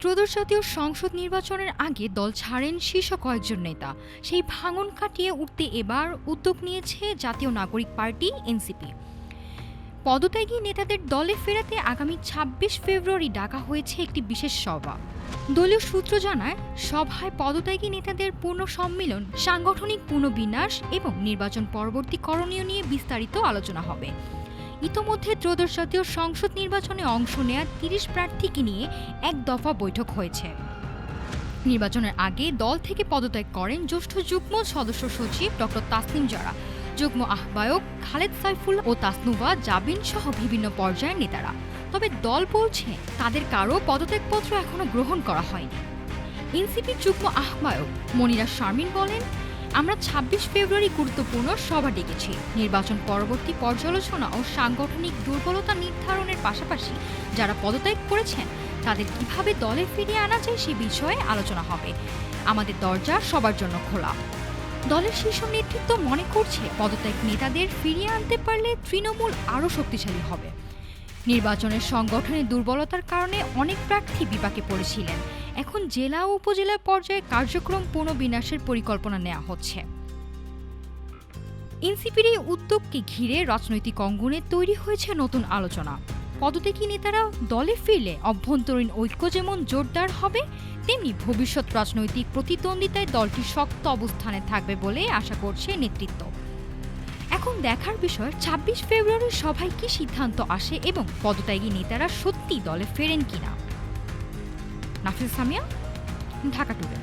ত্রয়োদশ জাতীয় সংসদ নির্বাচনের আগে দল ছাড়েন শীর্ষ কয়েকজন নেতা। সেই ভাঙন কাটিয়ে উঠতে এবার উদ্যোগ নিয়েছে জাতীয় নাগরিক পার্টি এনসিপি। পদত্যাগী নেতাদের দলে ফেরাতে আগামী ২৬ ফেব্রুয়ারি ডাকা হয়েছে একটি বিশেষ সভা। দলীয় সূত্র জানায়, সভায় পদত্যাগী নেতাদের পূর্ণ সম্মিলন, সাংগঠনিক পুনর্বিন্যাস এবং নির্বাচন পরবর্তী করণীয় নিয়ে বিস্তারিত আলোচনা হবে। ইতোমধ্যে ত্রয়োদশ জাতীয় সংসদ নির্বাচনে অংশ নেয়া ৩০ প্রার্থীকে নিয়ে এক দফা বৈঠক হয়েছে। নির্বাচনের আগে দল থেকে পদত্যাগ করেন জ্যেষ্ঠ যুগ্ম সদস্য সচিব ডক্টর তাসনিম জারা, যুগ্ম আহ্বায়ক খালেদ সাইফুল ও তাসনুভা জাবিন সহ বিভিন্ন পর্যায়ের নেতারা। তবে দল বলছে তাদের কারো পদত্যাগপত্র এখনো গ্রহণ করা হয়নি। এনসিপির যুগ্ম আহ্বায়ক মনিরা শারমিন বলেন, আমরা ২৬ ফেব্রুয়ারি গুরুত্বপূর্ণ সভা ডেকেছি। নির্বাচন পরবর্তী পর্যালোচনা ও সাংগঠনিক দুর্বলতা নির্ধারণের পাশাপাশি যারা পদত্যাগ করেছেন তাদের কিভাবে দলে ফিরিয়ে আনা যায় সে বিষয়ে আলোচনা হবে। আমাদের দরজা সবার জন্য খোলা। দলের শীর্ষ নেতৃত্ব মনে করছে পদত্যাগ নেতাদের ফিরিয়ে আনতে পারলে তৃণমূল আরও শক্তিশালী হবে। নির্বাচনের সংগঠনের দুর্বলতার কারণে অনেক প্রার্থী বিপাকে পড়েছিলেন। এখন জেলা ও উপজেলা পর্যায়ে কার্যক্রম পুনর্বিন্যাসের পরিকল্পনা নেওয়া হচ্ছে। এনসিপির এই উদ্যোগকে ঘিরে রাজনৈতিক অঙ্গনে তৈরি হয়েছে নতুন আলোচনা। পদত্যাগী নেতারা দলে ফিরলে অভ্যন্তরীণ ঐক্য যেমন জোরদার হবে, তেমনি ভবিষ্যৎ রাজনৈতিক প্রতিদ্বন্দ্বিতায় দলটি শক্ত অবস্থানে থাকবে বলে আশা করছে নেতৃত্ব। এখন দেখার বিষয় ২৬ ফেব্রুয়ারির সভায় কি সিদ্ধান্ত আসে এবং পদত্যাগী নেতারা সত্যি দলে ফেরেন কিনা। নাফিস সামিয়া, ঢাকা টুডে।